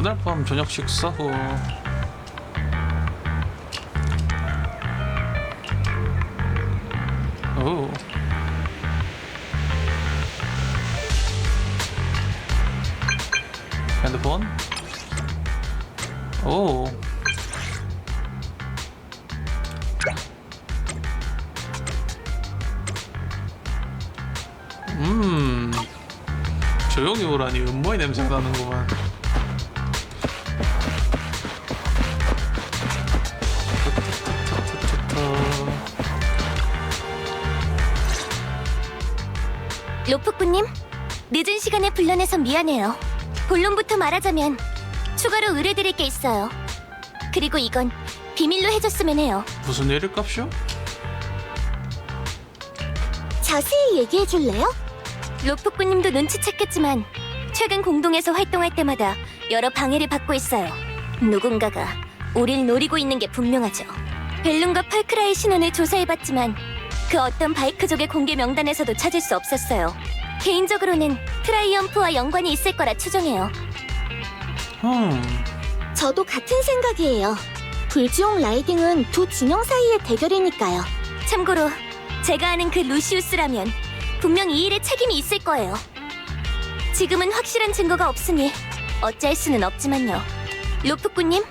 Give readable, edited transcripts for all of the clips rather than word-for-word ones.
그날 밤 저녁 식사 후 오. 핸드폰? 오. 조용히 오라니 음모의 냄새가 나는구만. 로프꾸님, 늦은 시간에 불러내서 미안해요. 본론부터 말하자면 추가로 의뢰드릴 게 있어요. 그리고 이건 비밀로 해줬으면 해요. 무슨 일일값이요? 자세히 얘기해줄래요? 로프꾸님도 눈치챘겠지만 최근 공동에서 활동할 때마다 여러 방해를 받고 있어요. 누군가가 우릴 노리고 있는 게 분명하죠. 벨룬과 펄크라의 신원을 조사해봤지만 그 어떤 바이크족의 공개 명단에서도 찾을 수 없었어요. 개인적으로는 트라이엄프와 연관이 있을 거라 추정해요. 저도 같은 생각이에요. 불지옥 라이딩은 두 진영 사이의 대결이니까요. 참고로 제가 아는 그 루시우스라면 분명 이 일에 책임이 있을 거예요. 지금은 확실한 증거가 없으니 어찌할 수는 없지만요. 로프꾸님,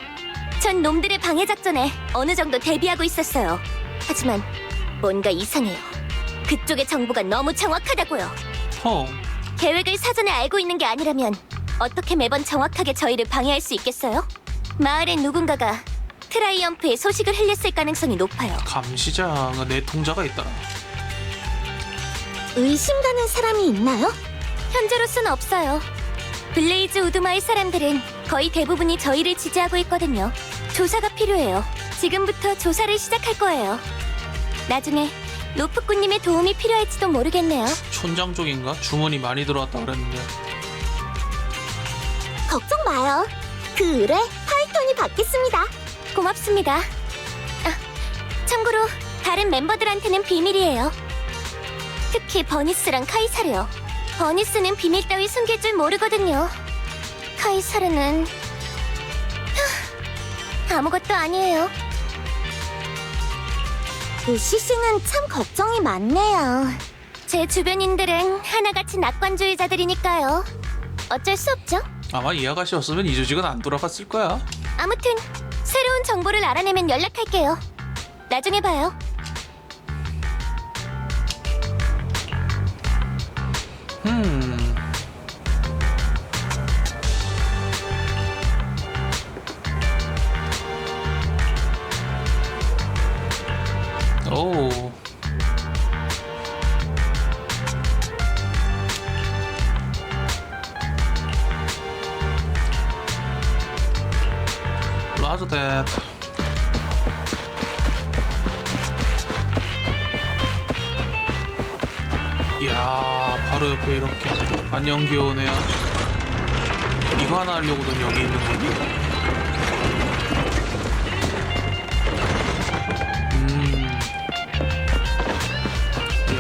전 놈들의 방해 작전에 어느 정도 대비하고 있었어요. 하지만 뭔가 이상해요. 그쪽의 정보가 너무 정확하다고요. 계획을 사전에 알고 있는 게 아니라면 어떻게 매번 정확하게 저희를 방해할 수 있겠어요? 마을의 누군가가 트라이엄프에 소식을 흘렸을 가능성이 높아요. 감시자가 내 통자가 있더라. 의심가는 사람이 있나요? 현재로서는 없어요. 블레이즈 우드마을 사람들은 거의 대부분이 저희를 지지하고 있거든요. 조사가 필요해요. 지금부터 조사를 시작할 거예요. 나중에 로프꾸님의 도움이 필요할지도 모르겠네요. 촌장 쪽인가? 주문이 많이 들어왔다 그랬는데. 걱정 마요. 그 의뢰 파이톤이 받겠습니다. 고맙습니다. 아, 참고로 다른 멤버들한테는 비밀이에요. 특히 버니스랑 카이사르요. 버니스는 비밀 따위 숨길 줄 모르거든요. 카이사르는 아무것도 아니에요. 루시씨는 참 걱정이 많네요. 제 주변인들은 하나같이 낙관주의자들이니까요. 어쩔 수 없죠. 아마 이 아가씨였으면 이 조직은 안 돌아갔을 거야. 아무튼 새로운 정보를 알아내면 연락할게요. 나중에 봐요. 오. 라저 댓. 이야, 바로 옆에 이렇게. 안녕 귀여운 애야. 이거 하나 하려고는 여기 있는 거니?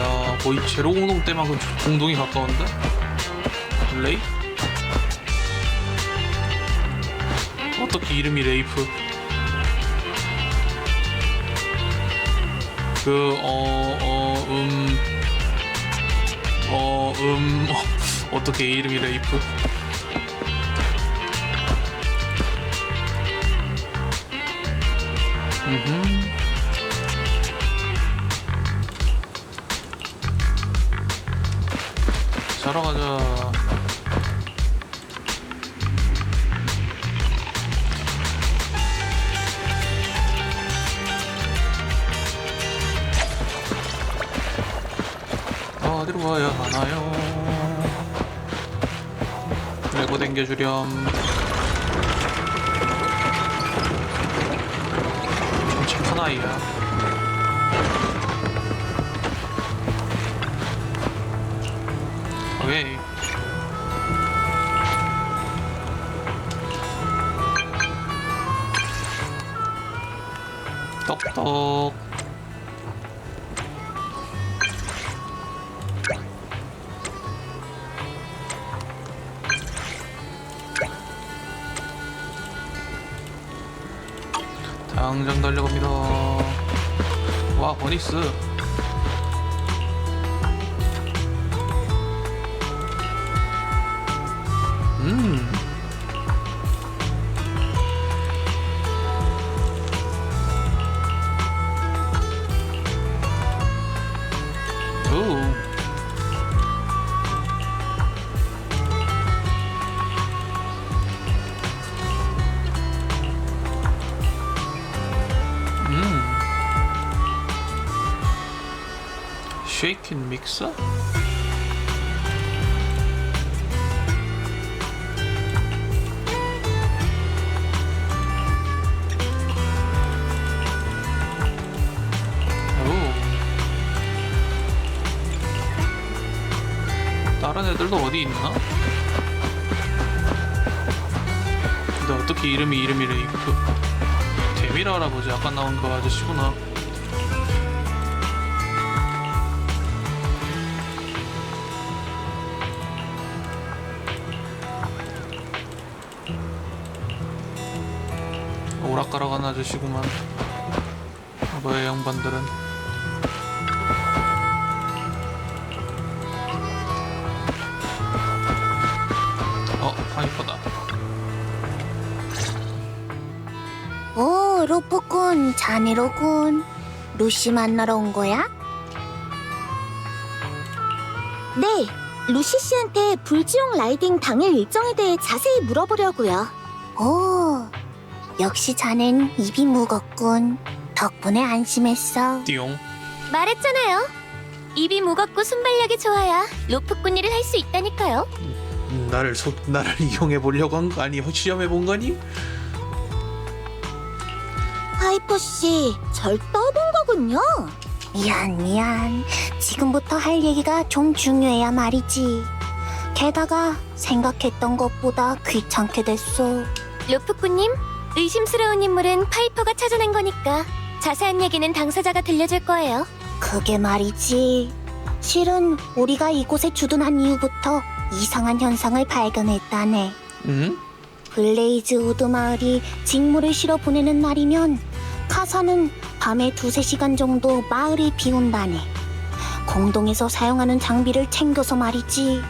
야, 거의 제로 공동 때만큼 공동이 가까운데? 레이? 어떻게 이름이 레이프? 어떻게 이름이 레이프? 자러 가자. 어디로 가야 하나요? 레고 댕겨주렴. 좀 착한 아이야. 오케이. 똑똑. 당장 달려갑니다. 와, 버니스. 오. 쉐이킨 믹서? 다른 애들도 어디 있나? 근데 어떻게 이름이래? 그 데밀 할아버지 아까 나온 그 아저씨구나. 오락가락 아저씨구만. 뭐야, 양반들은. 파이퍼다. 오, 로프꾼, 자네로군. 루시 만나러 온 거야? 네, 루시 씨한테 불지용 라이딩 당일 일정에 대해 자세히 물어보려고요. 오, 역시 자넨 입이 무겁군. 덕분에 안심했어. 띠용. 말했잖아요. 입이 무겁고 순발력이 좋아야 로프꾼 일을 할 수 있다니까요. 나를 이용해 보려고 한 거 아니? 시험해 본 거니? 파이퍼 씨, 절 떠본 거군요. 미안. 지금부터 할 얘기가 좀 중요해야 말이지. 게다가 생각했던 것보다 귀찮게 됐어. 로프꾼님, 의심스러운 인물은 파이퍼가 찾아낸 거니까 자세한 얘기는 당사자가 들려줄 거예요. 그게 말이지. 실은 우리가 이곳에 주둔한 이후부터 이상한 현상을 발견했다네. 응? 블레이즈 우드 마을이 직무를 실어 보내는 날이면 카사는 밤에 2-3시간 정도 마을을 비운다네. 공동에서 사용하는 장비를 챙겨서 말이지.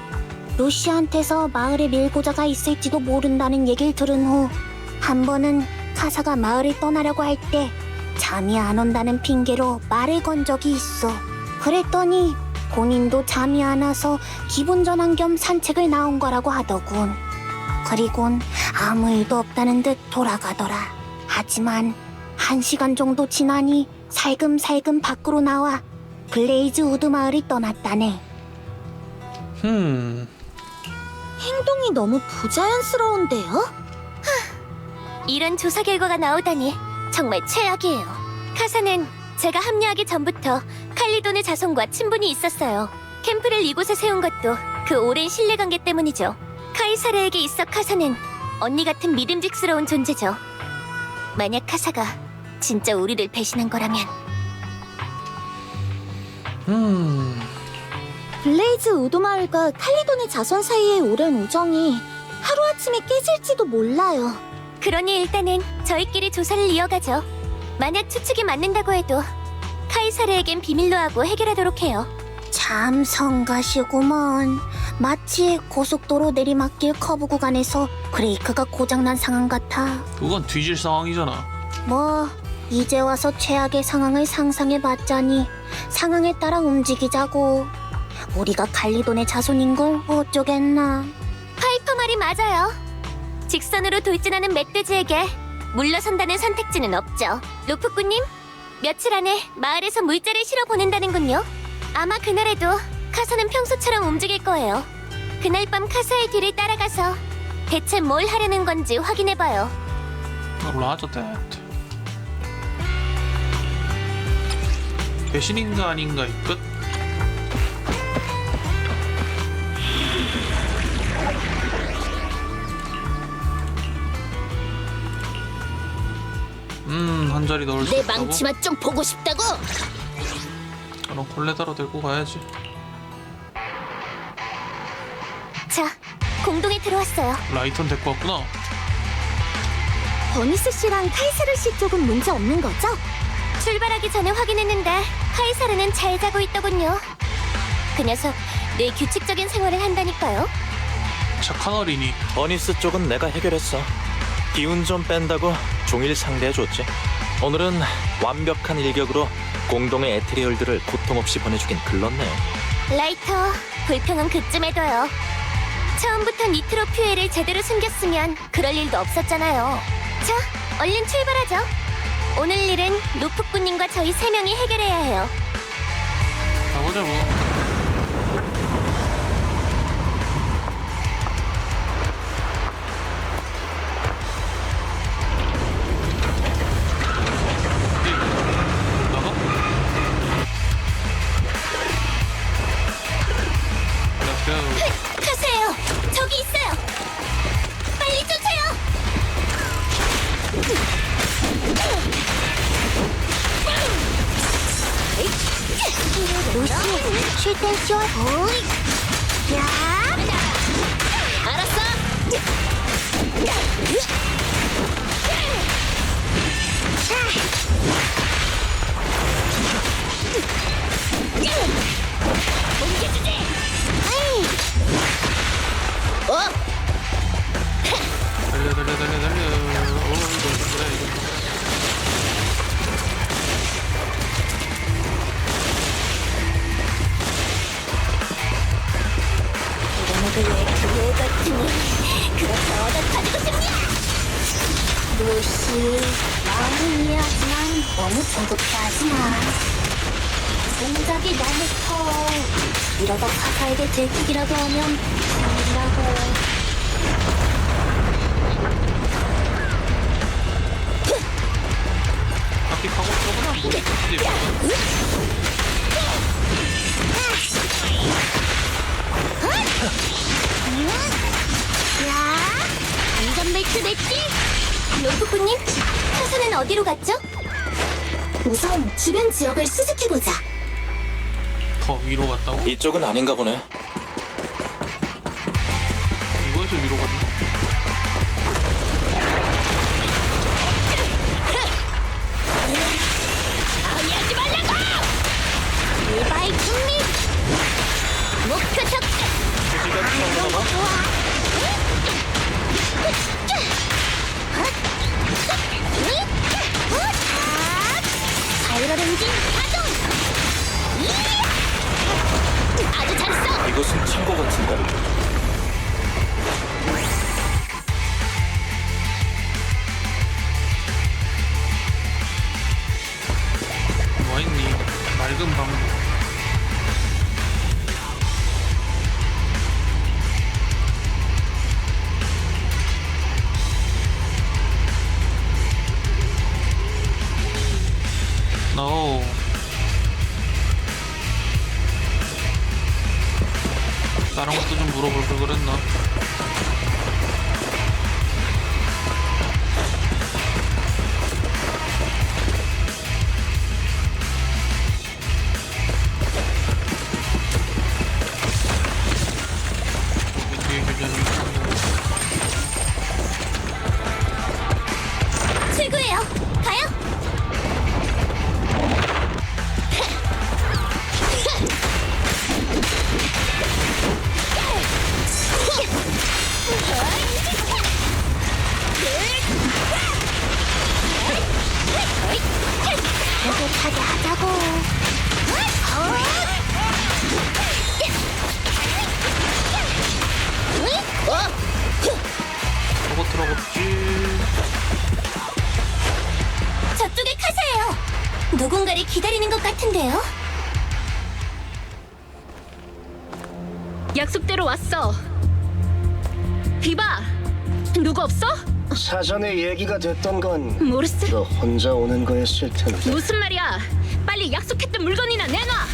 루시한테서 마을에 밀고자가 있을지도 모른다는 얘기를 들은 후 한 번은 카사가 마을을 떠나려고 할 때 잠이 안 온다는 핑계로 말을 건 적이 있어. 그랬더니 본인도 잠이 안 와서 기분 전환 겸 산책을 나온 거라고 하더군. 그리곤 아무 일도 없다는 듯 돌아가더라. 하지만 1시간 정도 지나니 살금살금 밖으로 나와 블레이즈 우드 마을을 떠났다네. 행동이 너무 부자연스러운데요? 이런 조사 결과가 나오다니 정말 최악이에요. 카사는 제가 합류하기 전부터 칼리돈의 자손과 친분이 있었어요. 캠프를 이곳에 세운 것도 그 오랜 신뢰관계 때문이죠. 카이사르에게 있어 카사는 언니 같은 믿음직스러운 존재죠. 만약 카사가 진짜 우리를 배신한 거라면. 블레이즈 우드 마을과 칼리돈의 자손 사이의 오랜 우정이 하루아침에 깨질지도 몰라요. 그러니 일단은 저희끼리 조사를 이어가죠. 만약 추측이 맞는다고 해도 카이사르에겐 비밀로 하고 해결하도록 해요. 참 성가시구먼. 마치 고속도로 내리막길 커브 구간에서 브레이크가 고장난 상황 같아. 그건 뒤질 상황이잖아. 뭐 이제 와서 최악의 상황을 상상해봤자니 상황에 따라 움직이자고. 우리가 칼리돈의 자손인 걸 어쩌겠나. 파이퍼 말이 맞아요. 직선으로 돌진하는 멧돼지에게 물러선다는 선택지는 없죠. 로프꾼님, 며칠 안에 마을에서 물자를 실어 보낸다는군요. 아마 그날에도 카사는 평소처럼 움직일 거예요. 그날 밤 카사의 뒤를 따라가서 대체 뭘 하려는 건지 확인해봐요. 라저 댓. 배신인가 아닌가 이 끝. 한 자리 넣을 수 내 있다고? 망치맛 좀 보고 싶다고? 그럼 콜레다로 들고 가야지. 자, 공동에 들어왔어요. 라이턴 데리고 왔구나. 버니스 씨랑 카이사르 씨 쪽은 문제 없는 거죠? 출발하기 전에 확인했는데 카이사르는 잘 자고 있더군요. 그 녀석 늘 규칙적인 생활을 한다니까요. 착한 어린이. 버니스 쪽은 내가 해결했어. 기운 좀 뺀다고 종일 상대해줬지. 오늘은 완벽한 일격으로 공동의 에테리얼들을 고통 없이 보내주긴 글렀네. 라이터, 불평은 그쯤에 둬요. 처음부터 니트로 퓨엘을 제대로 숨겼으면 그럴 일도 없었잖아요. 자, 얼른 출발하죠. 오늘 일은 노프꾼님과 저희 3명이 해결해야 해요. 가보자 뭐. 나가? Let's go. 가세요. 저기 있어요. 빨리 쫓아요. 루시, 쉴땐 쉬어. 야, 알았어. 옮겨주지. 달려 달려 달려 달려. 오 이거 그래 이거. 너희들 왜 같으니 그렇게 얻어가지고 싶냐? 루시, 마음은 이해하지만 너무 조급해 하지마. 동작이 너무 커. 이러다 카사에게 들키기라도 하면 큰일이라고. 바퀴 가고 들어보나 모르겠지. 야, 안전벨트 맸지? 로프꾼님, 카사는 어디로 갔죠? 우선 주변 지역을 수색해보자. 더 위로 갔다고? 이쪽은 아닌가 보네. 이거에서 위로 갔나? 방해하지 말라고! 일바이 승리! 목표 접근! 너무 좋아! 바이럴 엔진 가동! 아주 잘했어! 이곳은 창고 같은데. 뭐 있니? 맑은 방법. No. 다른 것도 좀 물어볼 걸 그랬나? 뒤에 교전이 최고예요! 가요! 행복하게 하자고. 저거 들어갔지. 저쪽에 카사예요. 누군가를 기다리는 것 같은데요? 약속대로 왔어. 비바, 누구 없어? 사전에 얘기가 됐던 건 모르스? 너 혼자 오는 거였을 텐데. 무슨 말이야? 빨리 약속했던 물건이나 내놔.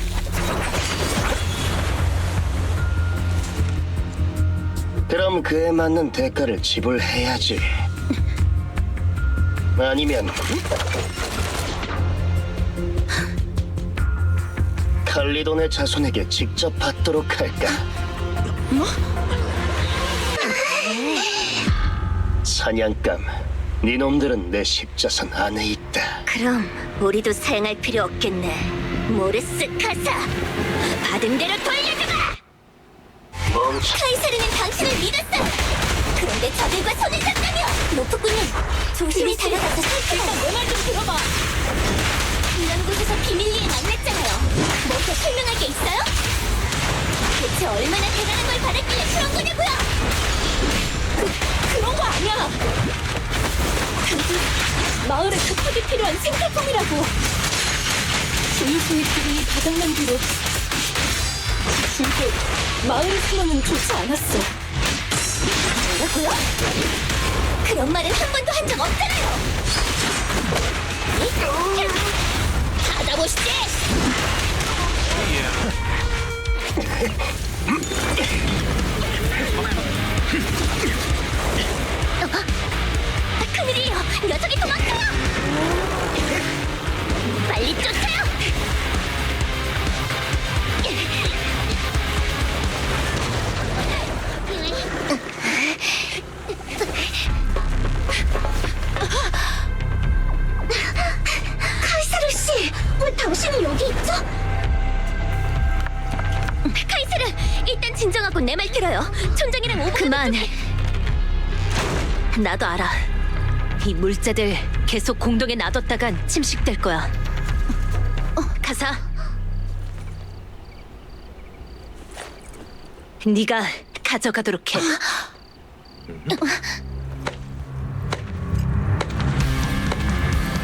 그럼 그에 맞는 대가를 지불해야지. 아니면 칼리돈의 자손에게 직접 받도록 할까? 뭐? 사냥감 네 놈들은 내 십자선 안에 있다. 그럼 우리도 사용할 필요 없겠네. 모르스 카사, 받은 대로 돌려주마! 멍청. 카이사르는 당신을 믿었어! 그런데 저들과 손을 잡다며! 노프꾼님, 조심히 다가가서 살펴봐! 내 말 좀 들어봐! 이런 곳에서 비밀리에 만났잖아요. 뭐 더 설명할 게 있어요? 대체 얼마나 대단한 걸 받았길래 그런 거냐고요? 그런 거 아니야! 단지 마을에 급하게 필요한 생필품이라고! 주유소들이 바닥난 뒤로 줄게 마을 수로는 좋지 않았어. 뭐라고요? 그런 말은 한 번도 한 적 없잖아요. 받아보시지. 큰일이에요. 녀석이 도망쳐요. 빨리 쫓아요. 카이사르 씨, 왜 당신이 여기 있죠? 카이사르, 일단 진정하고 내 말 들어요. 촌장이랑 오버. 그만. 나도 알아. 이 물자들 계속 공동에 놔뒀다간 침식될 거야. 가사. 네가 가져가도록 해.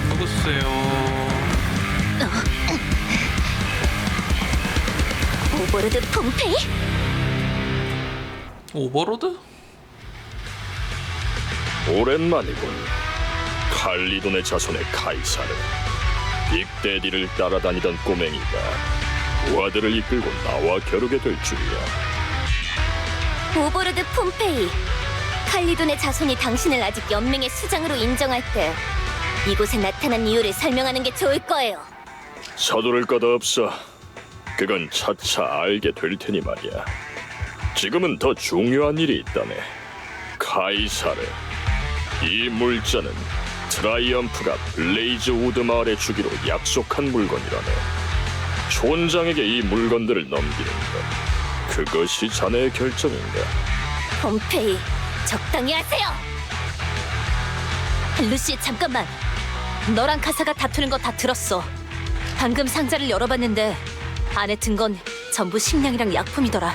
누구세요? 오버로드 폼페이? 오버로드? 오랜만이군. 칼리돈의 자손의 카이사르. 빅데디를 따라다니던 꼬맹이가 부하들을 이끌고 나와 겨루게 될 줄이야. 오버로드 폼페이. 칼리돈의 자손이 당신을 아직 연맹의 수장으로 인정할 때 이곳에 나타난 이유를 설명하는 게 좋을 거예요. 서두를 것 없어. 그건 차차 알게 될 테니 말이야. 지금은 더 중요한 일이 있다네. 카이사르. 이 물자는 트라이엄프가 블레이즈 우드 마을에 주기로 약속한 물건이라네. 촌장에게 이 물건들을 넘기는 것, 그것이 자네의 결정인가? 폼페이, 적당히 하세요. 루시, 잠깐만. 너랑 카사가 다투는 거 다 들었어. 방금 상자를 열어봤는데 안에 든 건 전부 식량이랑 약품이더라.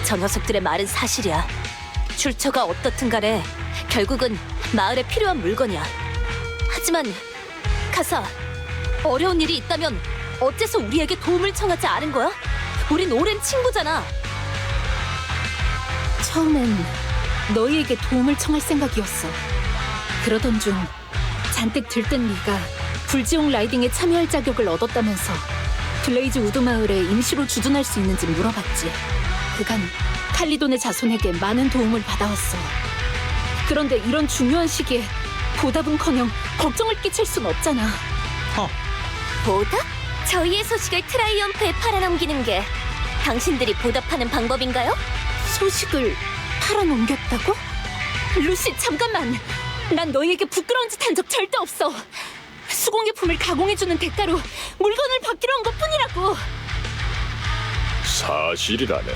저 녀석들의 말은 사실이야. 출처가 어떻든 간에 결국은 마을에 필요한 물건이야. 하지만 카사, 어려운 일이 있다면 어째서 우리에게 도움을 청하지 않은 거야? 우린 오랜 친구잖아. 처음엔 너희에게 도움을 청할 생각이었어. 그러던 중 잔뜩 들뜬 네가 불지옥 라이딩에 참여할 자격을 얻었다면서 블레이즈 우드 마을에 임시로 주둔할 수 있는지 물어봤지. 그간 칼리돈의 자손에게 많은 도움을 받아왔어. 그런데 이런 중요한 시기에 보답은커녕 걱정을 끼칠 순 없잖아. 보답? 저희의 소식을 트라이엄프에 팔아넘기는 게 당신들이 보답하는 방법인가요? 소식을 팔아넘겼다고? 루시, 잠깐만. 난 너희에게 부끄러운 짓 한 적 절대 없어. 수공예품을 가공해주는 대가로 물건을 받기로 한 것뿐이라고. 사실이라네.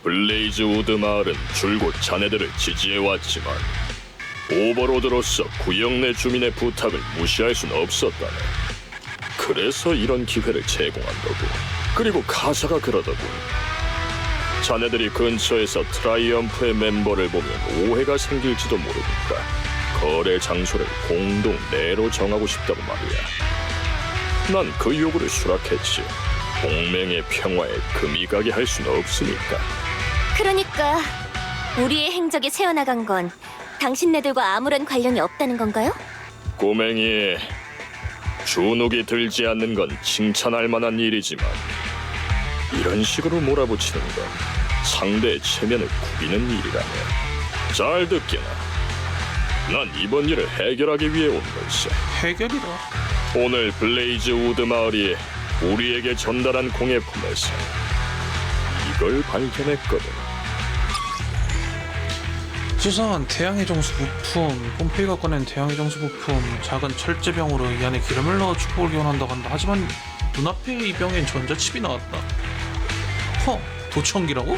블레이즈 우드 마을은 줄곧 자네들을 지지해왔지만 오버로드로서 구역 내 주민의 부탁을 무시할 순 없었다네. 그래서 이런 기회를 제공한 거고. 그리고 카사가 그러더군. 자네들이 근처에서 트라이엄프의 멤버를 보면 오해가 생길지도 모르니까 거래 장소를 공동 내로 정하고 싶다고 말이야. 난 그 요구를 수락했지. 동맹의 평화에 금이 가게 할 수는 없으니까. 그러니까 우리의 행적이 새어나간 건 당신네들과 아무런 관련이 없다는 건가요? 꼬맹이, 주눅이 들지 않는 건 칭찬할 만한 일이지만 이런 식으로 몰아붙이는 건 상대의 체면을 구비는 일이라네. 잘 듣기나. 난 이번 일을 해결하기 위해 온 걸세. 해결이라. 오늘 블레이즈 우드 마을이 우리에게 전달한 공예품에서 이걸 발견했거든. 수상한 태양의 정수 부품, 폼페이가 꺼낸 태양의 정수 부품, 작은 철제병으로 이 안에 기름을 넣어 축복을 기원한다고 한다. 하지만 눈앞에 이 병엔 전자칩이 나왔다. 도청기라고?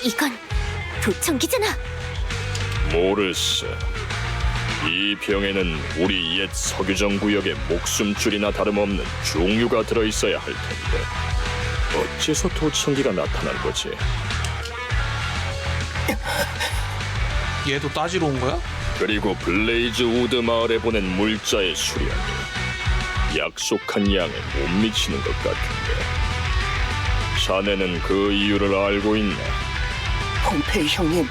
이건 도청기잖아. 모르스. 이 병에는 우리 옛 석유정 구역의 목숨줄이나 다름없는 중유가 들어있어야 할 텐데 어째서 도청기가 나타난 거지? 얘도 따지러 온 거야? 그리고 블레이즈 우드 마을에 보낸 물자의 수량이 약속한 양에 못 미치는 것 같은데 자네는 그 이유를 알고 있나? 폼페이 형님,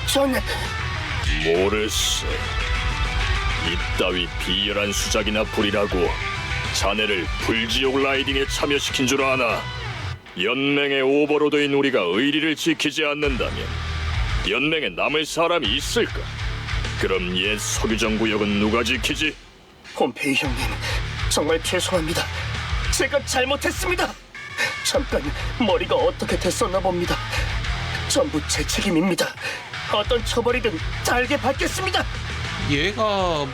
전 모르스. 이따위 비열한 수작이나 부리라고 자네를 불지옥 라이딩에 참여시킨 줄 아나? 연맹의 오버로드인 우리가 의리를 지키지 않는다면 연맹에 남을 사람이 있을까? 그럼 옛 석유정 구역은 누가 지키지? 폼페이 형님, 정말 죄송합니다. 제가 잘못했습니다. 잠깐 머리가 어떻게 됐었나 봅니다. 전부 제 책임입니다. 어떤 처벌이든 달게 받겠습니다. 얘가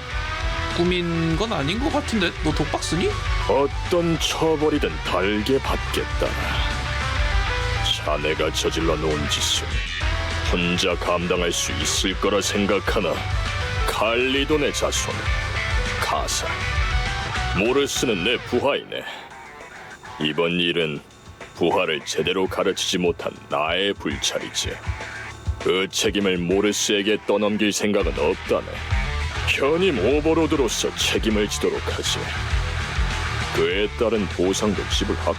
꾸민 건 아닌 것 같은데? 너 독박 쓰니? 어떤 처벌이든 달게 받겠다. 자네가 저질러 놓은 짓을 혼자 감당할 수 있을 거라 생각하나? 칼리돈의 자손 가사. 모르스는 내 부하이네. 이번 일은 부하를 제대로 가르치지 못한 나의 불찰이지. 그 책임을 모르스에게 떠넘길 생각은 없다네. 현임 오버로드로서 책임을 지도록 하지. 그에 따른 보상도 지불하고.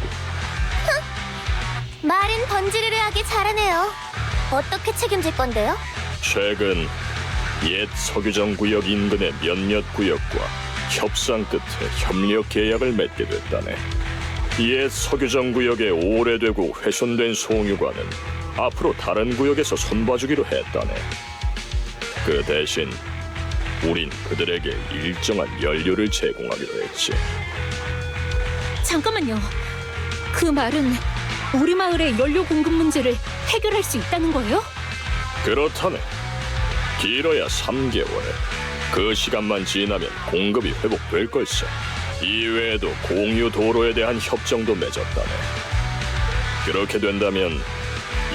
말은 번지르르하게 잘하네요. 어떻게 책임질 건데요? 최근 옛 석유정 구역 인근의 몇몇 구역과 협상 끝에 협력 계약을 맺게 됐다네. 옛 석유정 구역에 오래되고 훼손된 송유관은 앞으로 다른 구역에서 손봐주기로 했다네. 그 대신 우린 그들에게 일정한 연료를 제공하기로 했지. 잠깐만요. 그 말은 우리 마을의 연료 공급 문제를 해결할 수 있다는 거예요? 그렇다네. 길어야 3개월. 그 시간만 지나면 공급이 회복될 걸세. 이외에도 공유 도로에 대한 협정도 맺었다네. 그렇게 된다면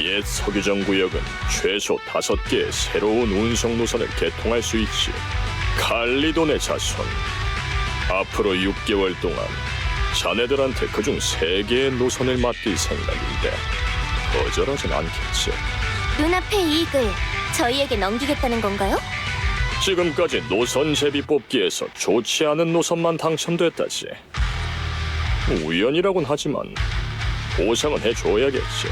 옛 석유정 구역은 최소 5개의 새로운 운송 노선을 개통할 수 있지. 칼리돈의 자손. 앞으로 6개월 동안 자네들한테 그중 3개의 노선을 맡길 생각인데 거절하진 않겠지. 눈앞의 이익을 저희에게 넘기겠다는 건가요? 지금까지 노선 제비 뽑기에서 좋지 않은 노선만 당첨됐다지. 우연이라곤 하지만 보상은 해줘야겠지.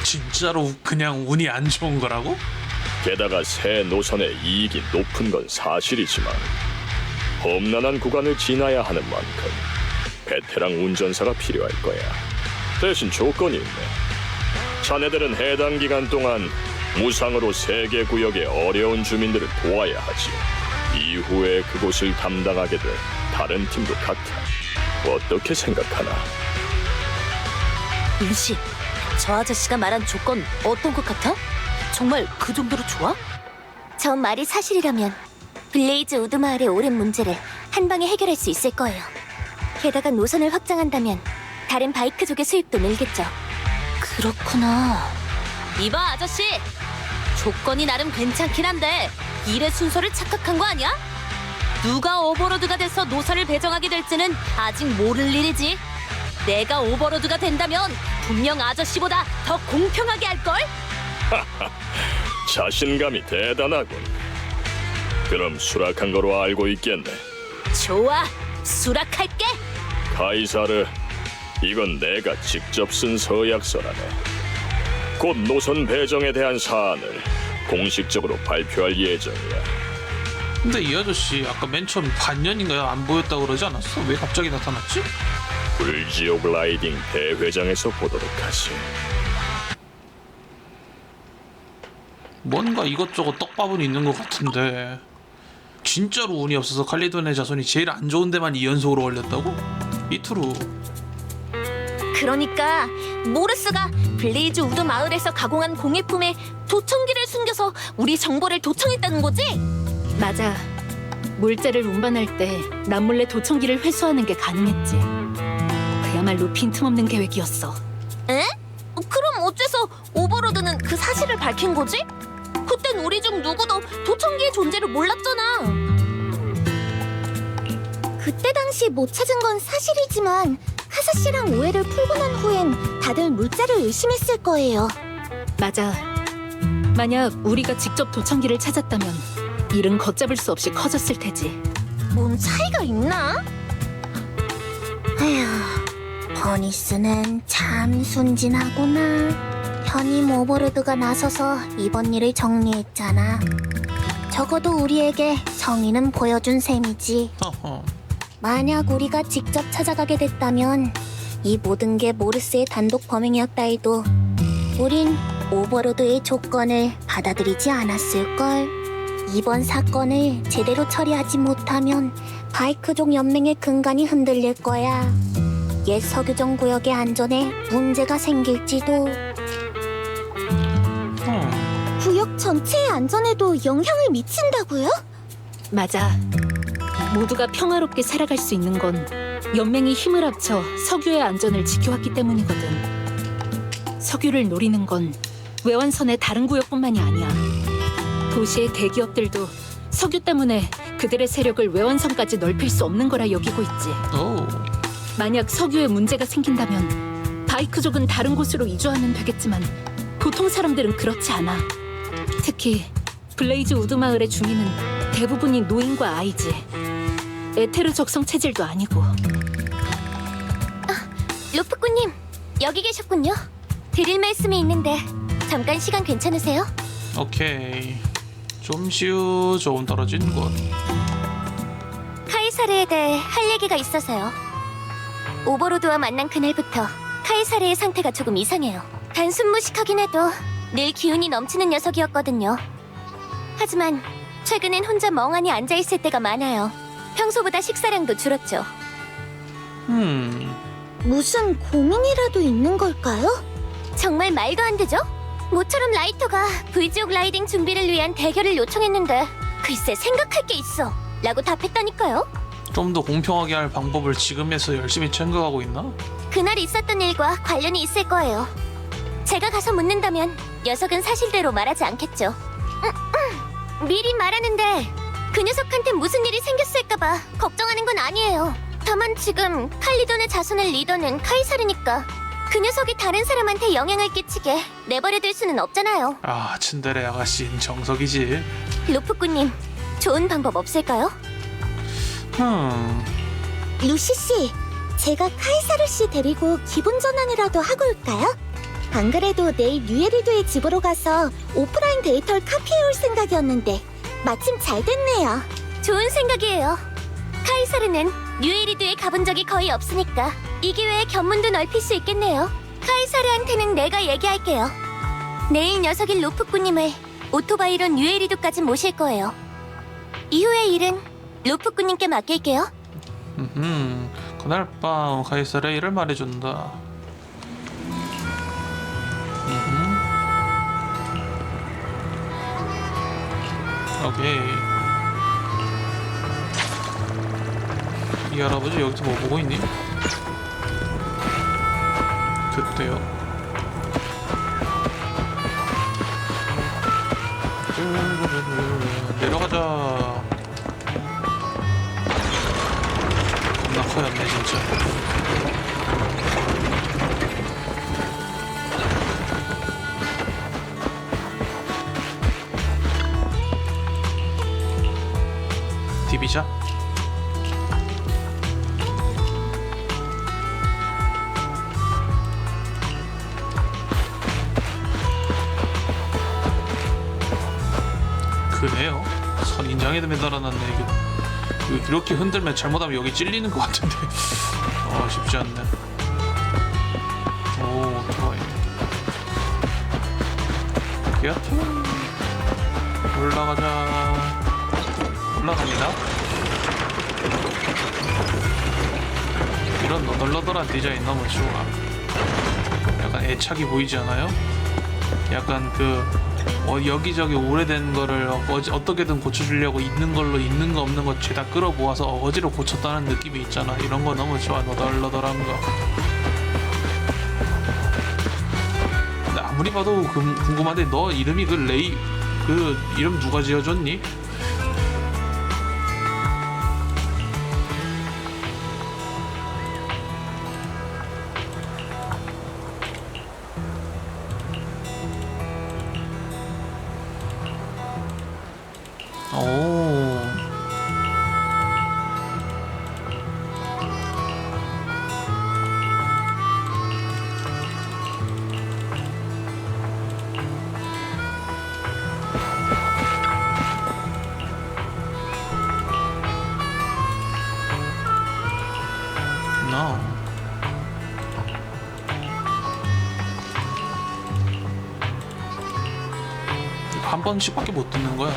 진짜로 그냥 운이 안 좋은 거라고? 게다가 새 노선의 이익이 높은 건 사실이지만 험난한 구간을 지나야 하는 만큼 베테랑 운전사가 필요할 거야. 대신 조건이 있네. 자네들은 해당 기간 동안 무상으로 3개 구역의 어려운 주민들을 도와야 하지. 이후에 그곳을 담당하게 될 다른 팀도 같아. 어떻게 생각하나? 윤씨, 저 아저씨가 말한 조건 어떤 것 같아? 정말 그 정도로 좋아? 저 말이 사실이라면 블레이즈 우드 마을의 오랜 문제를 한 방에 해결할 수 있을 거예요. 게다가 노선을 확장한다면 다른 바이크족의 수입도 늘겠죠. 그렇구나. 이봐 아저씨, 조건이 나름 괜찮긴 한데 일의 순서를 착각한 거 아니야? 누가 오버로드가 돼서 노선을 배정하게 될지는 아직 모를 일이지. 내가 오버로드가 된다면 분명 아저씨보다 더 공평하게 할걸? 자신감이 대단하군. 그럼 수락한 거로 알고 있겠네. 좋아, 수락할게. 카이사르, 이건 내가 직접 쓴 서약서라네. 곧 노선 배정에 대한 사안을 공식적으로 발표할 예정이야. 근데 이 아저씨 아까 맨 처음 반년인가 안 보였다고 그러지 않았어? 왜 갑자기 나타났지? 불지옥 라이딩 대회장에서 보도록 하지. 뭔가 이것저것 떡밥은 있는 것 같은데 진짜로 운이 없어서 칼리돈의 자손이 제일 안 좋은 데만 2연속으로 걸렸다고? 이투루. 그 그러니까 모르스가 블레이즈 우드 마을에서 가공한 공예품에 도청기를 숨겨서 우리 정보를 도청했다는 거지? 맞아. 물자를 운반할 때 남몰래 도청기를 회수하는 게 가능했지. 그야말로 빈틈없는 계획이었어. 에? 그럼 어째서 오버로드는 그 사실을 밝힌 거지? 그땐 우리 중 누구도 도청기의 존재를 몰랐잖아. 그때 당시 못 찾은 건 사실이지만 카사 씨랑 오해를 풀고 난 후엔 다들 물자를 의심했을 거예요. 맞아. 만약 우리가 직접 도청기를 찾았다면 일은 걷잡을 수 없이 커졌을 테지. 뭔 차이가 있나? 에휴, 버니스는 참 순진하구나. 현임 오버로드가 나서서 이번 일을 정리했잖아. 적어도 우리에게 성의는 보여준 셈이지. 허허. 만약 우리가 직접 찾아가게 됐다면 이 모든 게 모르스의 단독 범행이었다 해도 우린 오버로드의 조건을 받아들이지 않았을걸. 이번 사건을 제대로 처리하지 못하면 바이크족 연맹의 근간이 흔들릴 거야. 옛 석유정 구역의 안전에 문제가 생길지도. 구역 전체의 안전에도 영향을 미친다고요? 맞아. 모두가 평화롭게 살아갈 수 있는 건 연맹이 힘을 합쳐 석유의 안전을 지켜왔기 때문이거든. 석유를 노리는 건 외환선의 다른 구역뿐만이 아니야. 도시의 대기업들도 석유 때문에 그들의 세력을 외환선까지 넓힐 수 없는 거라 여기고 있지. 오. 만약 석유에 문제가 생긴다면 바이크족은 다른 곳으로 이주하면 되겠지만 보통 사람들은 그렇지 않아. 특히 블레이즈 우드 마을의 주민은 대부분이 노인과 아이지. 에테르 적성 체질도 아니고. 루프꾸님, 여기 계셨군요. 드릴 말씀이 있는데 잠깐 시간 괜찮으세요? 오케이. 좀시우 조금 떨어진 곳. 카이사르에 대해 할 얘기가 있어서요. 오버로드와 만난 그날부터 카이사르의 상태가 조금 이상해요. 단순 무식하긴 해도 늘 기운이 넘치는 녀석이었거든요. 하지만 최근엔 혼자 멍하니 앉아있을 때가 많아요. 평소보다 식사량도 줄었죠. 무슨 고민이라도 있는 걸까요? 정말 말도 안 되죠? 모처럼 라이터가 V지옥 라이딩 준비를 위한 대결을 요청했는데 글쎄 생각할 게 있어 라고 답했다니까요. 좀 더 공평하게 할 방법을 지금에서 열심히 생각하고 있나? 그날 있었던 일과 관련이 있을 거예요. 제가 가서 묻는다면 녀석은 사실대로 말하지 않겠죠. 미리 말하는데 그 녀석한테 무슨 일이 생겼을까봐 걱정하는 건 아니에요. 다만 지금 칼리돈의 자손의 리더는 카이사르니까 그 녀석이 다른 사람한테 영향을 끼치게 내버려둘 수는 없잖아요. 아, 츤데레 아가씨는 정석이지. 루프꾸님, 좋은 방법 없을까요? 루시 씨, 제가 카이사르 씨 데리고 기분 전환이라도 하고 올까요? 안 그래도 내일 뉴에리드의 집으로 가서 오프라인 데이터를 카피해 올 생각이었는데 마침 잘 됐네요. 좋은 생각이에요. 카이사르는 뉴에리드에 가본 적이 거의 없으니까 이 기회에 견문도 넓힐 수 있겠네요. 카이사르한테는 내가 얘기할게요. 내일 녀석인 루프꾸님을 오토바이로 뉴에리드까지 모실 거예요. 이후의 일은 루프꾸님께 맡길게요. 그날 밤 카이사르의 일을 말해준다. 오케이. 이 할아버지 여기서 뭐 보고 있니? 그때요. 내려가자. 겁나 커였네 진짜. 디비자? 그네요. 선인장에도 매달아놨네. 이거 이렇게 흔들면 잘못하면 여기 찔리는 것 같은데. 쉽지 않네. 오, 오토바이. 기아트 올라가자. 올라갑니다. 이런 너덜너덜한 디자인 너무 좋아. 약간 애착이 보이지 않아요? 약간 그 여기저기 오래된 거를 어떻게든 고쳐주려고 있는 걸로 있는 거 없는 거 죄다 끌어모아서 어거지로 고쳤다는 느낌이 있잖아. 이런 거 너무 좋아. 너덜너덜한 거. 근데 아무리 봐도 궁금한데 너 이름이 그 레이 그 이름 누가 지어줬니? 오. No. 한 번씩밖에 못 듣는 거야.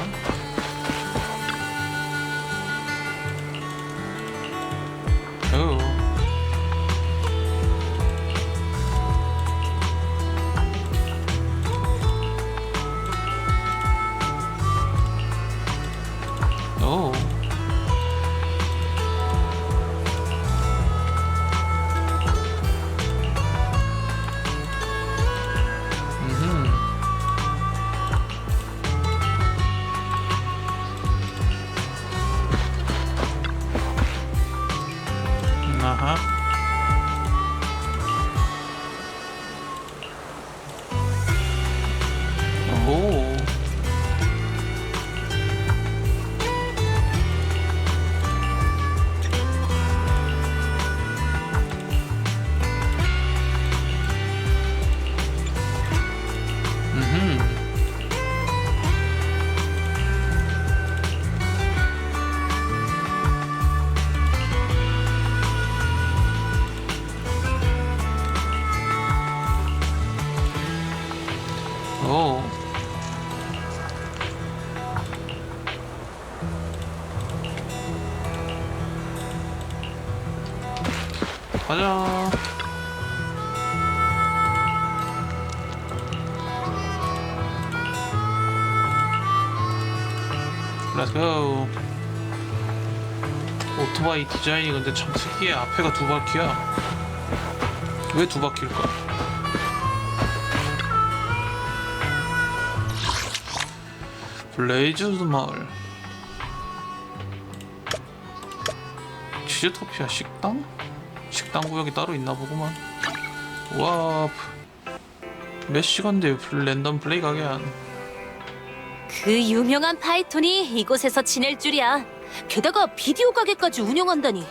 오. 오. 아하. 오. 오. 가자. 렛츠고. 오토바이 디자인이 근데 참 특이해. 앞에가 두 바퀴야. 왜 두 바퀴일까? 블레이즈 마을. 치즈토피아 식당? 식당 구역이 따로 있나 보구만. 와, 몇 시간대 랜덤 플레이 가게야. 그 유명한 파이톤이 이곳에서 지낼 줄이야. 게다가 비디오 가게까지 운영한다니.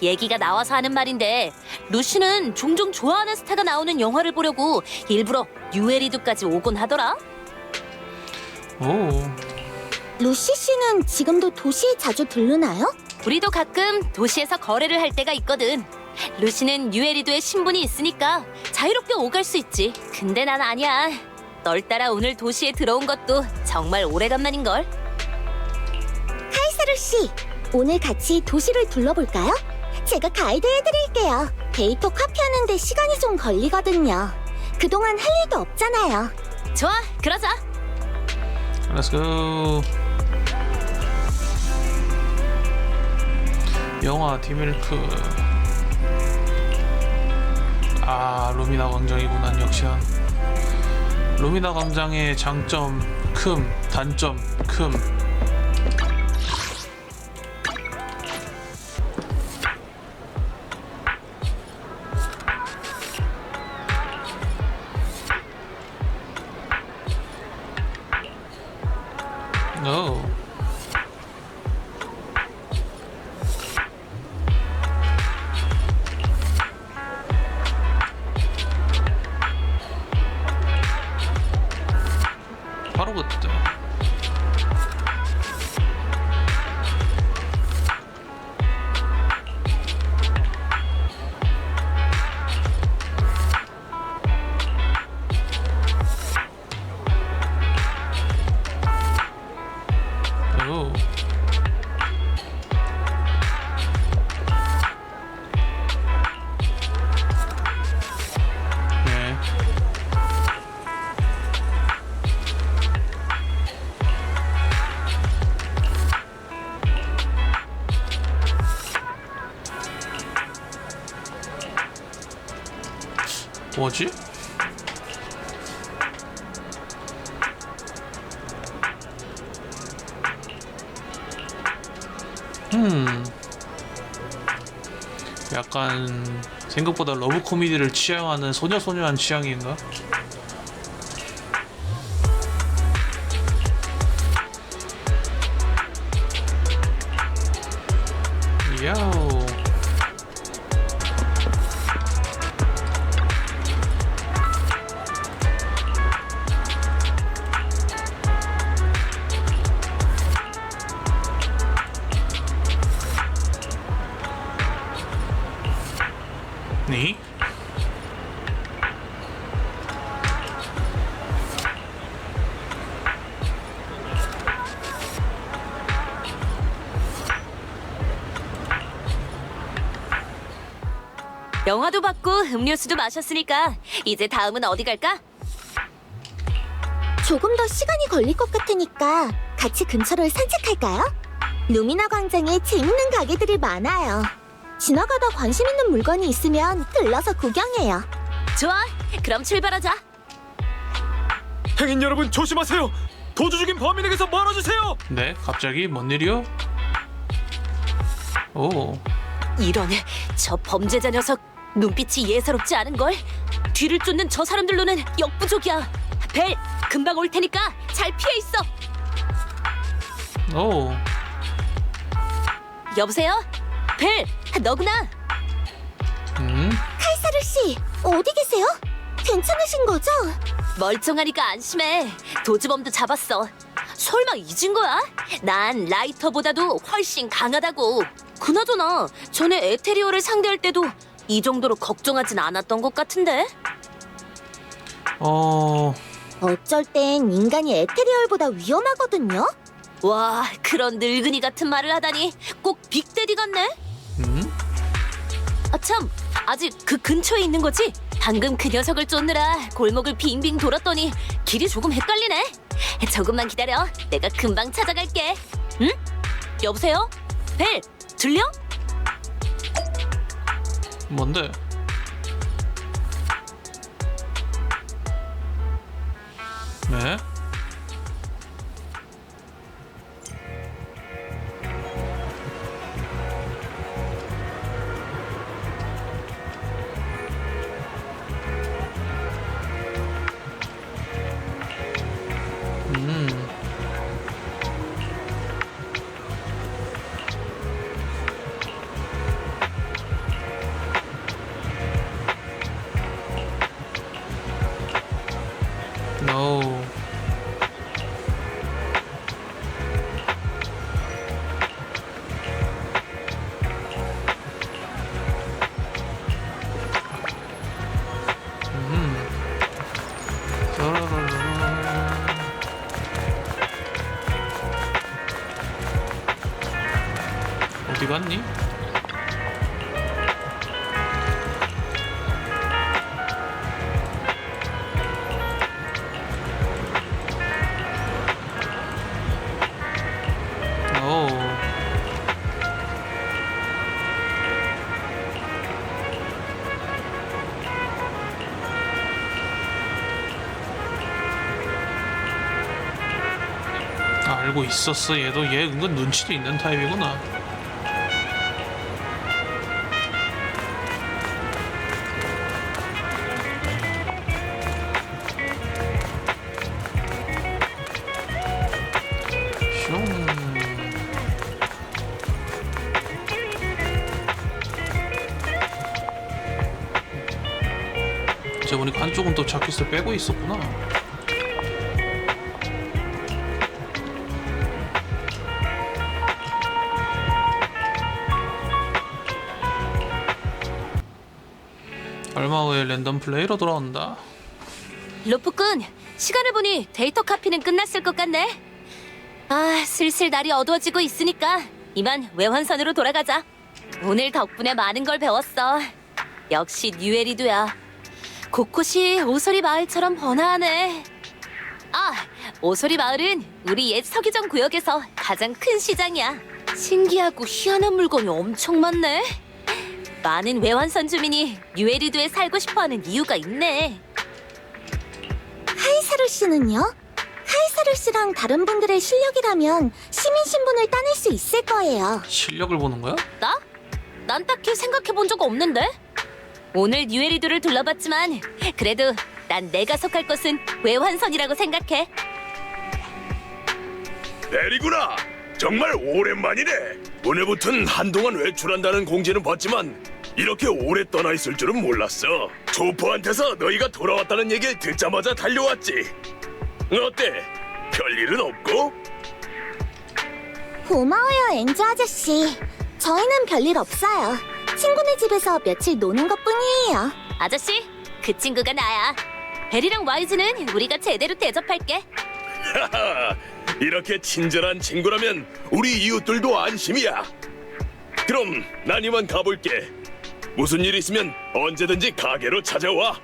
얘기가 나와서 하는 말인데 루시는 종종 좋아하는 스타가 나오는 영화를 보려고 일부러 뉴에리드까지 오곤 하더라. 오. 루시 씨는 지금도 도시에 자주 들르나요? 우리도 가끔 도시에서 거래를 할 때가 있거든. 루시는 뉴에리드에 신분이 있으니까 자유롭게 오갈 수 있지. 근데 난 아니야. 널 따라 오늘 도시에 들어온 것도 정말 오래간만인걸. 카이사루 씨, 오늘 같이 도시를 둘러볼까요? 제가 가이드 해드릴게요. 데이터 카피하는데 시간이 좀 걸리거든요. 그동안 할 일도 없잖아요. 좋아, 그러자. 렛츠고. 영화 디밀크. 아, 루미나 광장이구나. 역시나 루미나 광장의 장점 큼, 단점 큼. 오. 바로 그때. 오. 뭐지? 약간 생각보다 러브 코미디를 취향하는 소녀소녀한 취향인가? 야오. 네? 영화도 봤고 음료수도 마셨으니까 이제 다음은 어디 갈까? 조금 더 시간이 걸릴 것 같으니까 같이 근처를 산책할까요? 루미나 광장에 재밌는 가게들이 많아요. 지나가다 관심 있는 물건이 있으면 들러서 구경해요. 좋아, 그럼 출발하자. 행인 여러분 조심하세요. 도주 중인 범인에게서 멀어지세요. 네? 갑자기 뭔 일이요? 오. 이런, 저 범죄자 녀석 눈빛이 예사롭지 않은걸? 뒤를 쫓는 저 사람들로는 역부족이야. 벨, 금방 올 테니까 잘 피해 있어. 오. 여보세요? 벨, 너구나. 칼사르 씨, 어디 계세요? 괜찮으신 거죠? 멀쩡하니까 안심해. 도주범도 잡았어. 설마 잊은 거야? 난 라이터보다도 훨씬 강하다고. 그나저나 전에 에테리어를 상대할 때도 이 정도로 걱정하진 않았던 것 같은데? 어쩔 땐 인간이 에테리얼보다 위험하거든요. 와, 그런 늙은이 같은 말을 하다니 꼭 빅데디 같네? 아 참, 아직 그 근처에 있는 거지? 방금 그 녀석을 쫓느라 골목을 빙빙 돌았더니 길이 조금 헷갈리네. 조금만 기다려. 내가 금방 찾아갈게. 응? 여보세요? 벨, 들려? 뭔데? 네? No. 어디 갔니? 오. 알고 있었어. 얘 은근 눈치도 있는 타입이구나. 슝. 이제 보니까 한쪽은 또 자켓을 빼고 있었구나. 얼마 후에 랜덤 플레이로 돌아온다. 로프꾼, 시간을 보니 데이터 카피는 끝났을 것 같네. 아, 슬슬 날이 어두워지고 있으니까 이만 외환선으로 돌아가자. 오늘 덕분에 많은 걸 배웠어. 역시 뉴에리드야. 곳곳이 오소리 마을처럼 번화하네. 아, 오소리 마을은 우리 옛 서기정 구역에서 가장 큰 시장이야. 신기하고 희한한 물건이 엄청 많네. 많은 외환선 주민이 뉴에리드에 살고 싶어하는 이유가 있네. 카이사르 씨는요? 카이사르 씨랑 다른 분들의 실력이라면 시민 신분을 따낼 수 있을 거예요. 실력을 보는 거야? 나? 난 딱히 생각해 본 적 없는데? 오늘 뉴에리드를 둘러봤지만 그래도 난 내가 속할 것은 외환선이라고 생각해. 내리구나. 정말 오랜만이네. 오늘부턴 한동안 외출한다는 공지는 봤지만 이렇게 오래 떠나 있을 줄은 몰랐어. 조퍼한테서 너희가 돌아왔다는 얘기를 듣자마자 달려왔지. 어때? 별일은 없고? 고마워요, 엔조 아저씨. 저희는 별일 없어요. 친구네 집에서 며칠 노는 것뿐이에요. 아저씨, 그 친구가 나야. 벨이랑 와이즈는 우리가 제대로 대접할게. 하하, 이렇게 친절한 친구라면 우리 이웃들도 안심이야. 그럼 난 이만 가볼게. 무슨 일 있으면 언제든지 가게로 찾아와.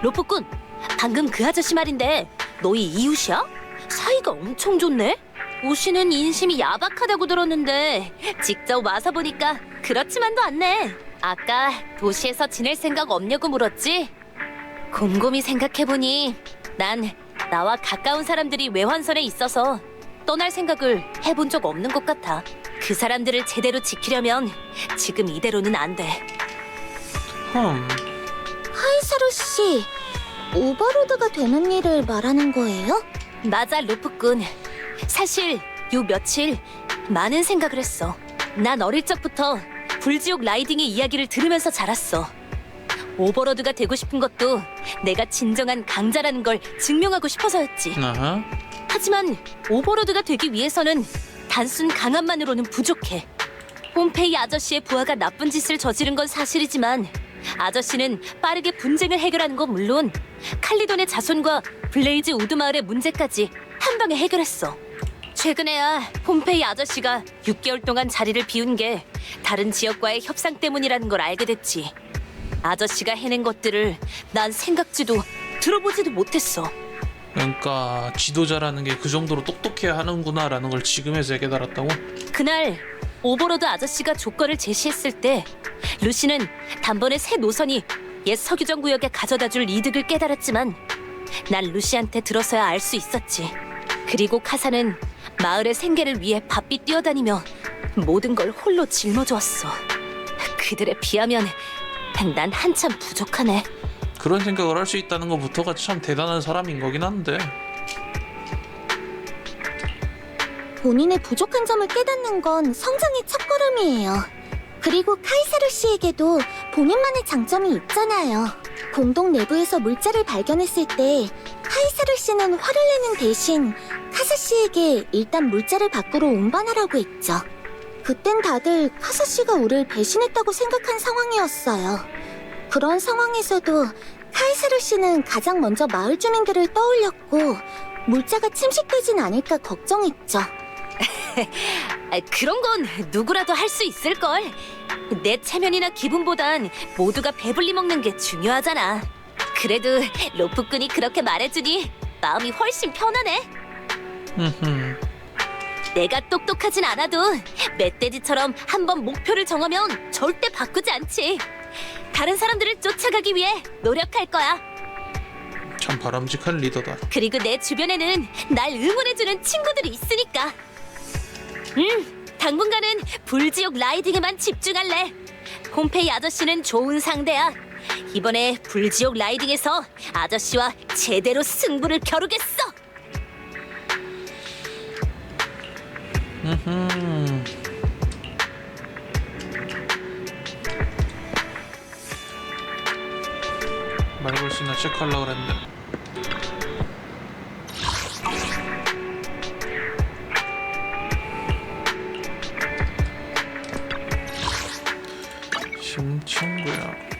로프꾼, 방금 그 아저씨 말인데 너희 이웃이야? 사이가 엄청 좋네? 오시는 인심이 야박하다고 들었는데 직접 와서 보니까 그렇지만도 않네. 아까 도시에서 지낼 생각 없냐고 물었지? 곰곰이 생각해보니 난 나와 가까운 사람들이 외환선에 있어서 떠날 생각을 해본 적 없는 것 같아. 그 사람들을 제대로 지키려면 지금 이대로는 안 돼. 카이사르 씨, 오버로드가 되는 일을 말하는 거예요? 맞아, 로프꾼. 사실 요 며칠 많은 생각을 했어. 난 어릴 적부터 불지옥 라이딩의 이야기를 들으면서 자랐어. 오버로드가 되고 싶은 것도 내가 진정한 강자라는 걸 증명하고 싶어서였지. 아하. 하지만 오버로드가 되기 위해서는 단순 강함만으로는 부족해. 폼페이 아저씨의 부하가 나쁜 짓을 저지른 건 사실이지만 아저씨는 빠르게 분쟁을 해결하는 건 물론 칼리돈의 자손과 블레이즈 우드 마을의 문제까지 한 방에 해결했어. 최근에야 폼페이 아저씨가 6개월 동안 자리를 비운 게 다른 지역과의 협상 때문이라는 걸 알게 됐지. 아저씨가 해낸 것들을 난 생각지도 들어보지도 못했어. 그러니까 지도자라는 게 그 정도로 똑똑해야 하는구나라는 걸 지금에서야 깨달았다고? 그날 오버로드 아저씨가 조건을 제시했을 때 루시는 단번에 새 노선이 옛 석유정 구역에 가져다줄 이득을 깨달았지만 난 루시한테 들어서야 알 수 있었지. 그리고 카사는 마을의 생계를 위해 바삐 뛰어다니며 모든 걸 홀로 짊어주었어. 그들에 비하면 난 한참 부족하네. 그런 생각을 할 수 있다는 것부터가 참 대단한 사람인 거긴 한데. 본인의 부족한 점을 깨닫는 건 성장의 첫걸음이에요. 그리고 카이사르 씨에게도 본인만의 장점이 있잖아요. 공동 내부에서 물자를 발견했을 때 카이사르 씨는 화를 내는 대신 카사 씨에게 일단 물자를 밖으로 운반하라고 했죠. 그땐 다들 카사 씨가 우리를 배신했다고 생각한 상황이었어요. 그런 상황에서도 카이사르 씨는 가장 먼저 마을 주민들을 떠올렸고 물자가 침식되진 않을까 걱정했죠. 그런 건 누구라도 할 수 있을걸. 내 체면이나 기분보단 모두가 배불리 먹는 게 중요하잖아. 그래도 로프꾼이 그렇게 말해주니 마음이 훨씬 편하네. 내가 똑똑하진 않아도 멧돼지처럼 한번 목표를 정하면 절대 바꾸지 않지. 다른 사람들을 쫓아가기 위해 노력할 거야. 참 바람직한 리더다. 그리고 내 주변에는 날 응원해주는 친구들이 있으니까. 당분간은 불지옥 라이딩에만 집중할래. 폼페이 아저씨는 좋은 상대야. 이번에 불지옥 라이딩에서 아저씨와 제대로 승부를 겨루겠어. 말 걸 수 있나 체크하려고 그랬는데. 심청구야.